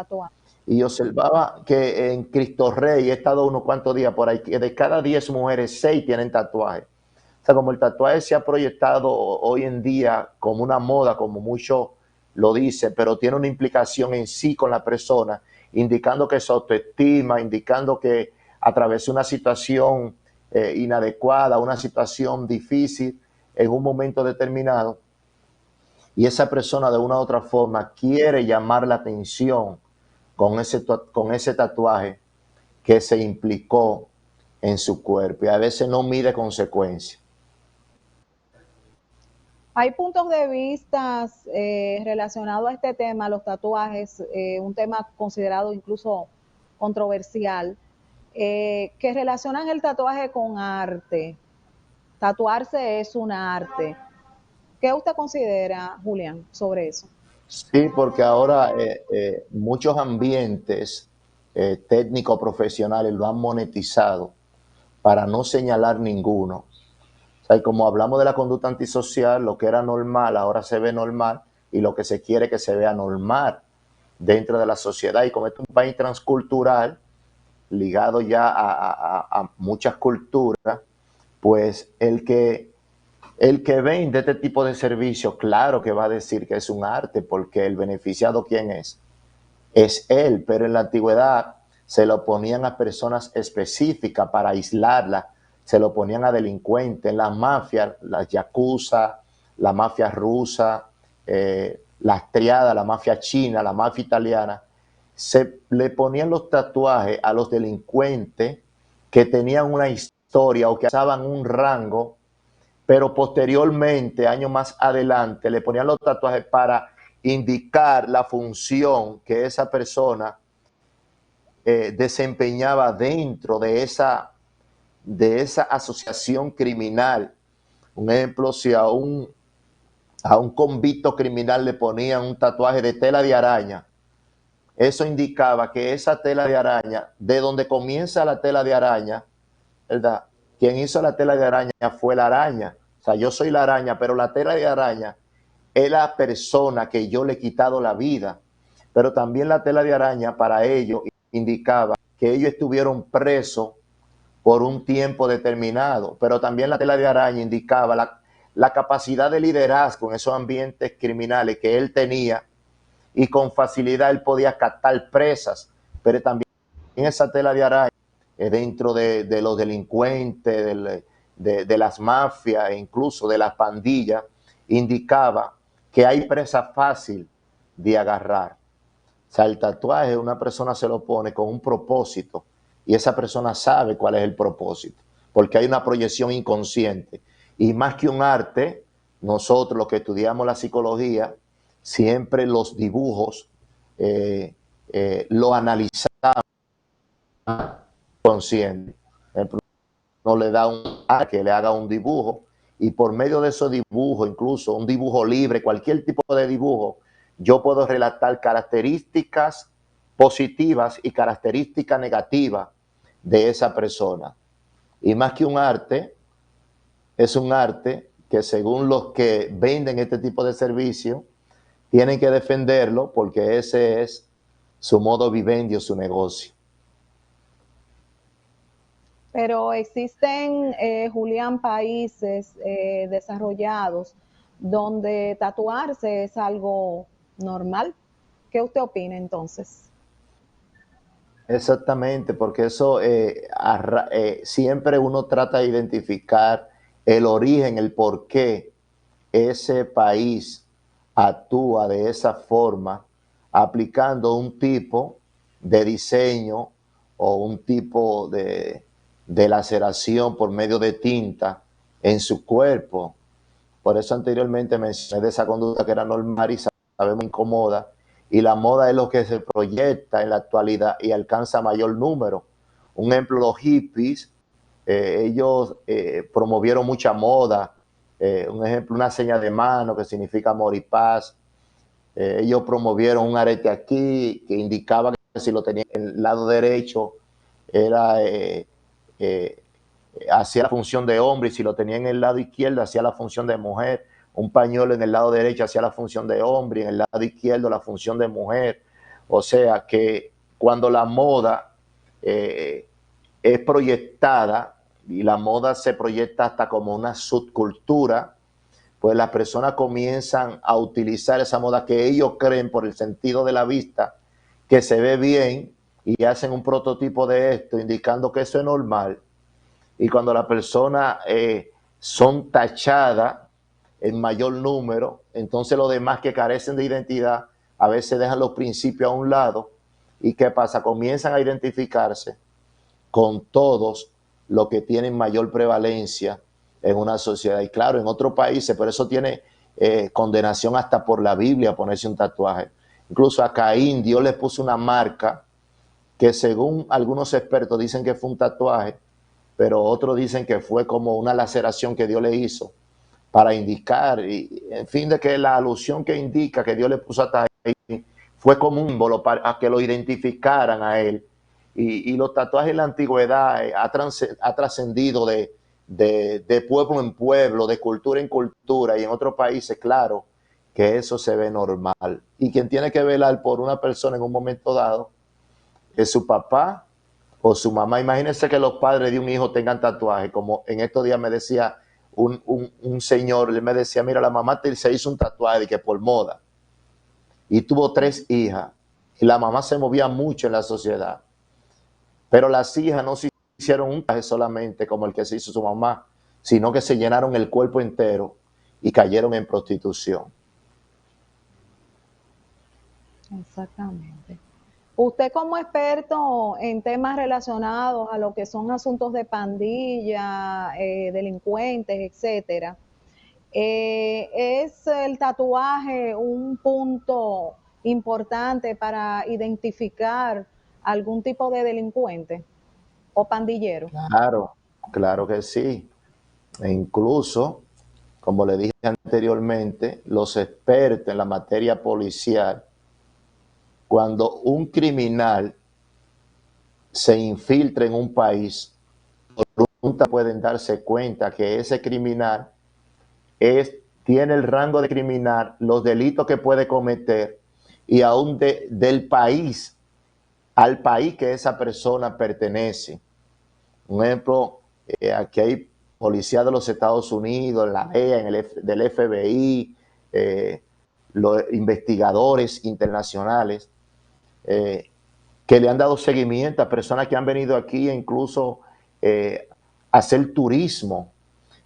B: Y observaba que en Cristo Rey, he estado unos cuantos días por ahí, que de cada 10 mujeres, 6 tienen tatuajes. O sea, como el tatuaje se ha proyectado hoy en día como una moda, como muchos lo dicen, pero tiene una implicación en sí con la persona, indicando que su autoestima, indicando que atravesó una situación inadecuada, una situación difícil en un momento determinado, y esa persona de una u otra forma quiere llamar la atención con ese tatuaje que se implicó en su cuerpo, y a veces no mide consecuencias.
A: Hay puntos de vista relacionados a este tema, los tatuajes, un tema considerado incluso controversial, que relacionan el tatuaje con arte. Tatuarse es un arte. ¿Qué usted considera, Julián, sobre eso?
B: Sí, porque ahora muchos ambientes técnicos profesionales lo han monetizado para no señalar ninguno. O sea, y como hablamos de la conducta antisocial, lo que era normal ahora se ve normal, y lo que se quiere que se vea normal dentro de la sociedad. Y como este es un país transcultural, ligado ya a muchas culturas, pues el que vende este tipo de servicios, claro que va a decir que es un arte, porque el beneficiado, ¿quién es? Es él, pero en la antigüedad se lo ponían a personas específicas para aislarlas, se lo ponían a delincuentes. En las mafias, las yakuza, la mafia rusa, las triadas, la mafia china, la mafia italiana, se le ponían los tatuajes a los delincuentes que tenían una historia o que alcanzaban un rango, pero posteriormente, años más adelante, le ponían los tatuajes para indicar la función que esa persona desempeñaba dentro de esa asociación criminal. Un ejemplo, si a un convicto criminal le ponían un tatuaje de tela de araña, eso indicaba que esa tela de araña, de donde comienza la tela de araña, ¿verdad? Quien hizo la tela de araña fue la araña. O sea, yo soy la araña, pero la tela de araña es la persona que yo le he quitado la vida. Pero también la tela de araña para ellos indicaba que ellos estuvieron presos por un tiempo determinado. Pero también la tela de araña indicaba la capacidad de liderazgo en esos ambientes criminales que él tenía, y con facilidad él podía captar presas. Pero también esa tela de araña dentro de los delincuentes, de las mafias e incluso de las pandillas, indicaba que hay presa fácil de agarrar. O sea, el tatuaje una persona se lo pone con un propósito, y esa persona sabe cuál es el propósito, porque hay una proyección inconsciente. Y más que un arte, nosotros los que estudiamos la psicología, siempre los dibujos lo analizamos consciente. No le da a que le haga un dibujo, y por medio de esos dibujos, incluso un dibujo libre, cualquier tipo de dibujo, yo puedo relatar características positivas y características negativas de esa persona. Y más que un arte, es un arte que, según los que venden este tipo de servicio, tienen que defenderlo, porque ese es su modo vivendi, su negocio.
A: Pero existen, Julián, países desarrollados donde tatuarse es algo normal. ¿Qué usted opina entonces?
B: Exactamente, porque eso siempre uno trata de identificar el origen, el por qué ese país actúa de esa forma, aplicando un tipo de diseño o un tipo de laceración por medio de tinta en su cuerpo. Por eso anteriormente mencioné de esa conducta que era normal y sabemos incómoda, y la moda es lo que se proyecta en la actualidad y alcanza mayor número. Un ejemplo, los hippies, ellos promovieron mucha moda. Un ejemplo, una señal de mano que significa amor y paz. Ellos promovieron un arete aquí que indicaba si lo tenía en el lado derecho, era hacía la función de hombre, y si lo tenía en el lado izquierdo, hacía la función de mujer. Un pañuelo en el lado derecho hacía la función de hombre, y en el lado izquierdo la función de mujer. O sea que cuando la moda es proyectada, y la moda se proyecta hasta como una subcultura, pues las personas comienzan a utilizar esa moda que ellos creen por el sentido de la vista que se ve bien, y hacen un prototipo de esto indicando que eso es normal. Y cuando las personas son tachadas en mayor número, entonces los demás que carecen de identidad a veces dejan los principios a un lado. ¿Y qué pasa? Comienzan a identificarse con todos los que tienen mayor prevalencia en una sociedad. Y claro, en otros países, por eso tiene condenación hasta por la Biblia ponerse un tatuaje. Incluso a Caín Dios le puso una marca que, según algunos expertos, dicen que fue un tatuaje, pero otros dicen que fue como una laceración que Dios le hizo para indicar, y en fin, de que la alusión que indica que Dios le puso a Caín fue como un símbolo para que lo identificaran a él. Y los tatuajes en la antigüedad ha trascendido de pueblo en pueblo, de cultura en cultura, y en otros países, claro, que eso se ve normal. Y quien tiene que velar por una persona en un momento dado es su papá o su mamá. Imagínense que los padres de un hijo tengan tatuaje, como en estos días me decía un señor, él me decía, mira, la mamá se hizo un tatuaje de que por moda, y tuvo 3 hijas, y la mamá se movía mucho en la sociedad, pero las hijas no se hicieron un tatuaje solamente como el que se hizo su mamá, sino que se llenaron el cuerpo entero y cayeron en prostitución.
A: Exactamente. Usted, como experto en temas relacionados a lo que son asuntos de pandilla, delincuentes, etcétera, ¿es el tatuaje un punto importante para identificar algún tipo de delincuente o pandillero?
B: Claro, claro que sí. E incluso, como le dije anteriormente, los expertos en la materia policial, cuando un criminal se infiltra en un país, nunca pueden darse cuenta que ese criminal tiene el rango de criminal, los delitos que puede cometer, y aún del país al país que esa persona pertenece. Un ejemplo, aquí hay policía de los Estados Unidos, la DEA, del FBI, los investigadores internacionales, que le han dado seguimiento a personas que han venido aquí, e incluso a hacer turismo.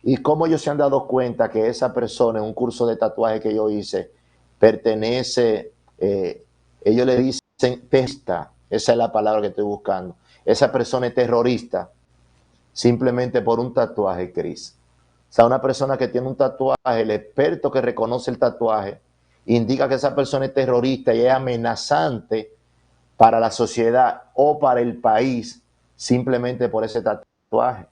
B: Y cómo ellos se han dado cuenta que esa persona, en un curso de tatuaje que yo hice, pertenece, ellos le dicen terrorista, esa es la palabra que estoy buscando. Esa persona es terrorista simplemente por un tatuaje, Cris. O sea, una persona que tiene un tatuaje, el experto que reconoce el tatuaje, indica que esa persona es terrorista y es amenazante para la sociedad o para el país simplemente por ese tatuaje.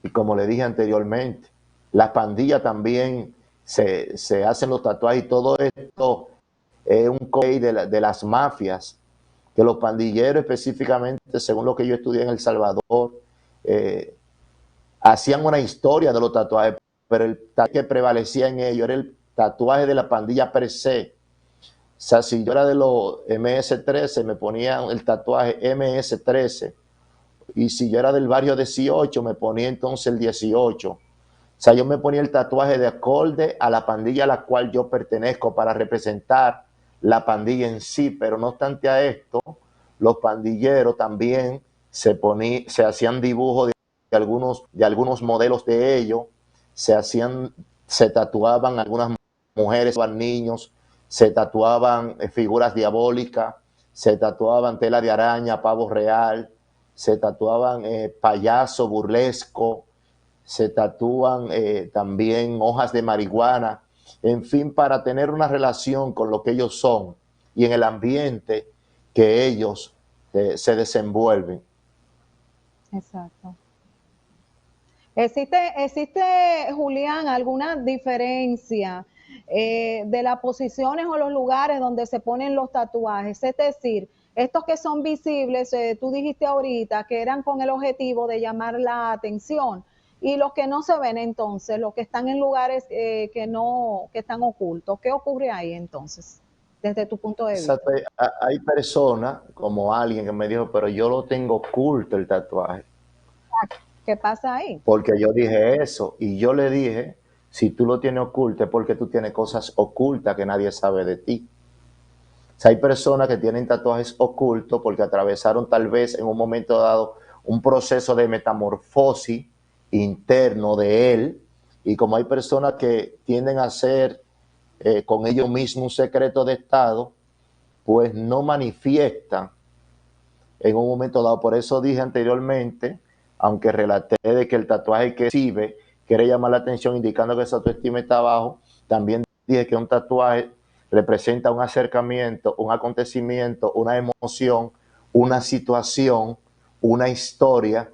B: Y como le dije anteriormente, las pandillas también se hacen los tatuajes, y todo esto es un código de las mafias, que los pandilleros específicamente, según lo que yo estudié en El Salvador, hacían una historia de los tatuajes, pero el tatuaje que prevalecía en ellos era el tatuaje de la pandilla per se. O sea, si yo era de los MS-13, me ponían el tatuaje MS-13. Y si yo era del barrio 18, me ponía entonces el 18. O sea, yo me ponía el tatuaje de acorde a la pandilla a la cual yo pertenezco, para representar la pandilla en sí. Pero no obstante a esto, los pandilleros también se hacían dibujos de algunos modelos de ellos, se tatuaban algunas mujeres, niños, se tatuaban figuras diabólicas, se tatuaban tela de araña, pavo real, se tatuaban payaso burlesco, se tatúan también hojas de marihuana, en fin, para tener una relación con lo que ellos son y en el ambiente que ellos se desenvuelven.
A: Exacto. ¿Existe, Julián, alguna diferencia de las posiciones o los lugares donde se ponen los tatuajes? Es decir, Estos que son visibles, tú dijiste ahorita que eran con el objetivo de llamar la atención. Y los que no se ven entonces, los que están en lugares que están ocultos, ¿qué ocurre ahí entonces, desde tu punto de vista?
B: Exacto. Hay personas, como alguien que me dijo, pero yo lo tengo oculto el tatuaje,
A: ¿Qué pasa ahí?
B: porque yo dije eso, y yo le dije, si tú lo tienes oculto es porque tú tienes cosas ocultas que nadie sabe de ti. O sea, hay personas que tienen tatuajes ocultos porque atravesaron tal vez en un momento dado un proceso de metamorfosis interno de él, y como hay personas que tienden a ser con ellos mismos un secreto de estado, pues no manifiestan en un momento dado. Por eso dije anteriormente, aunque relaté de que el tatuaje que exhibe quiere llamar la atención indicando que su autoestima está abajo, también dije que un tatuaje representa un acercamiento, un acontecimiento, una emoción, una situación, una historia,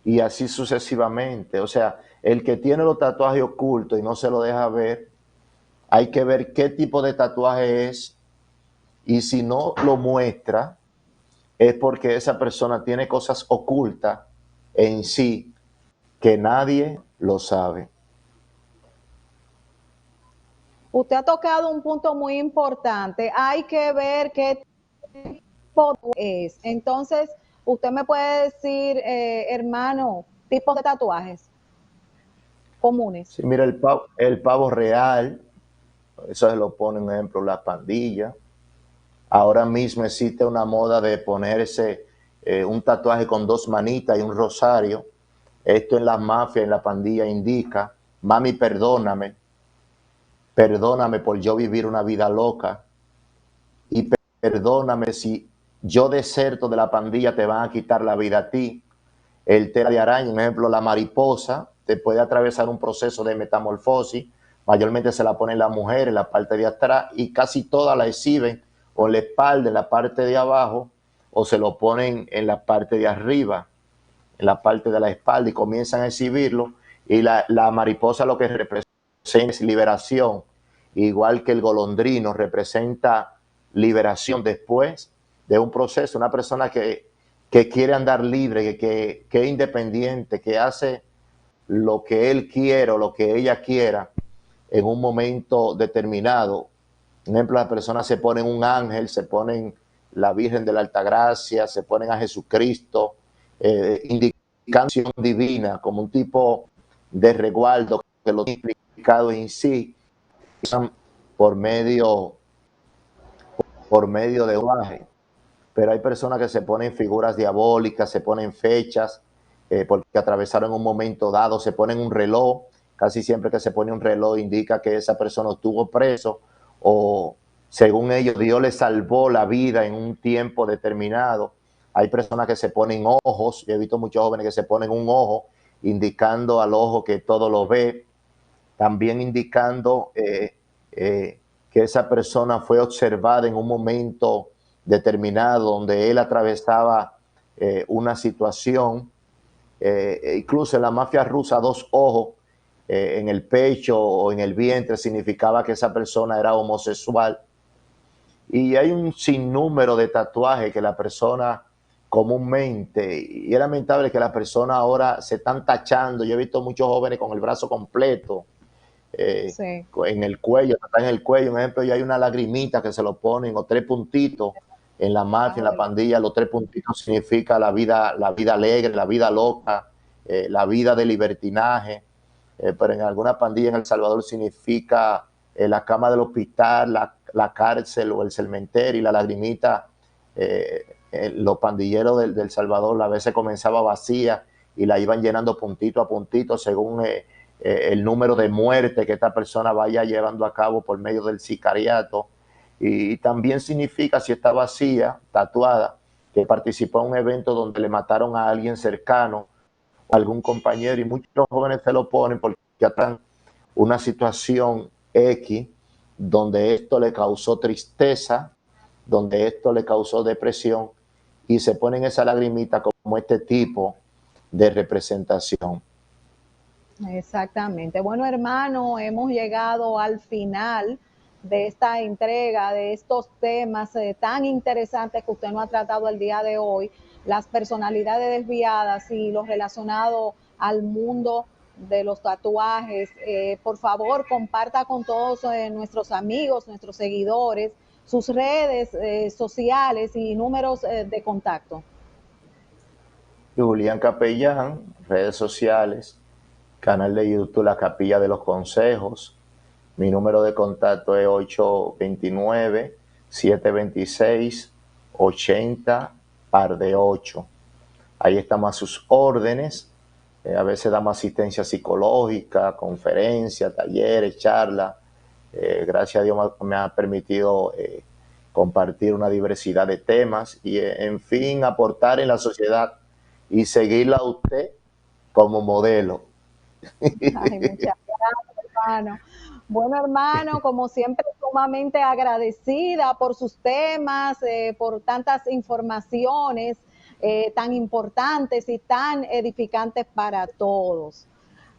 B: y así sucesivamente. O sea, el que tiene los tatuajes ocultos y no se lo deja ver, hay que ver qué tipo de tatuaje es, y si no lo muestra, es porque esa persona tiene cosas ocultas en sí que nadie lo sabe.
A: Usted ha tocado un punto muy importante. Hay que ver qué tipo es. Entonces, usted me puede decir, hermano, tipos de tatuajes comunes.
B: Sí, mira, el pavo real, eso se lo pone, por ejemplo, la pandilla. Ahora mismo existe una moda de ponerse un tatuaje con dos manitas y un rosario. Esto en las mafias, en la pandilla indica, mami, perdóname, perdóname por yo vivir una vida loca, y perdóname si yo deserto de la pandilla, te van a quitar la vida a ti. El tela de araña, por ejemplo, la mariposa, te puede atravesar un proceso de metamorfosis, mayormente se la ponen las mujeres en la parte de atrás, y casi todas la exhiben o en la espalda, en la parte de abajo, o se lo ponen en la parte de arriba, en la parte de la espalda, y comienzan a exhibirlo. Y la mariposa lo que representa es liberación, igual que el golondrino representa liberación después de un proceso. Una persona que quiere andar libre, que es independiente, que hace lo que él quiera o lo que ella quiera en un momento determinado. Por ejemplo, las personas se ponen un ángel, se ponen la Virgen de la Altagracia, se ponen a Jesucristo, indicación divina, como un tipo de resguardo que lo tiene implicado en sí, por medio, por medio de un viaje. Pero hay personas que se ponen figuras diabólicas, se ponen fechas, porque atravesaron un momento dado, se ponen un reloj. Casi siempre que se pone un reloj indica que esa persona estuvo preso, o según ellos Dios le salvó la vida en un tiempo determinado. Hay personas que se ponen ojos, yo he visto muchos jóvenes que se ponen un ojo, indicando al ojo que todo lo ve, también indicando que esa persona fue observada en un momento determinado donde él atravesaba una situación. Incluso en la mafia rusa, dos ojos en el pecho o en el vientre significaba que esa persona era homosexual. Y hay un sinnúmero de tatuajes que la persona comúnmente, y es lamentable que las personas ahora se están tachando. Yo he visto muchos jóvenes con el brazo completo,
A: Sí.
B: en el cuello, está en el cuello. Un ejemplo, ya hay una lagrimita que se lo ponen, o tres puntitos en la mafia, en la pandilla. Los tres puntitos significa la vida alegre, la vida loca, la vida de libertinaje. Pero en alguna pandilla en El Salvador significa la cama del hospital, la cárcel o el cementerio. Y la lagrimita, los pandilleros del Salvador a veces comenzaba vacía y la iban llenando puntito a puntito según el número de muertes que esta persona vaya llevando a cabo por medio del sicariato. Y también significa, si está vacía, tatuada, que participó en un evento donde le mataron a alguien cercano, a algún compañero. Y muchos jóvenes se lo ponen porque están una situación X donde esto le causó tristeza, donde esto le causó depresión, y se ponen esa lagrimita como este tipo de representación.
A: Exactamente. Bueno, hermano, hemos llegado al final de esta entrega, de estos temas tan interesantes que usted nos ha tratado el día de hoy, las personalidades desviadas y lo relacionado al mundo de los tatuajes. Por favor, comparta con todos nuestros amigos, nuestros seguidores, sus redes sociales y números de contacto.
B: Julián Capellán, redes sociales, canal de YouTube La Capilla de los Consejos. Mi número de contacto es 829-726-80-8. Ahí estamos a sus órdenes. A veces damos asistencia psicológica, conferencias, talleres, charlas. Gracias a Dios me ha permitido compartir una diversidad de temas y, en fin, aportar en la sociedad y seguirla a usted como modelo.
A: Ay, muchas gracias, hermano. Bueno, hermano, como siempre, sumamente agradecida por sus temas, por tantas informaciones tan importantes y tan edificantes para todos.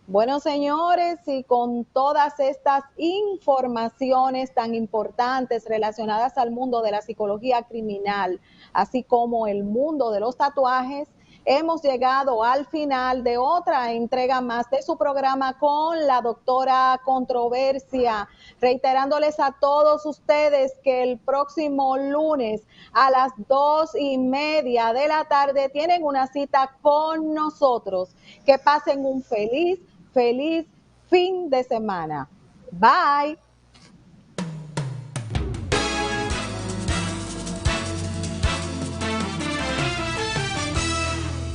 A: Bueno, señores, y con todas estas informaciones tan importantes relacionadas al mundo de la psicología criminal, así como el mundo de los tatuajes, hemos llegado al final de otra entrega más de su programa con la doctora Controversia, reiterándoles a todos ustedes que el próximo lunes a las 2:30 de la tarde tienen una cita con nosotros. Que pasen un feliz fin de semana. Bye.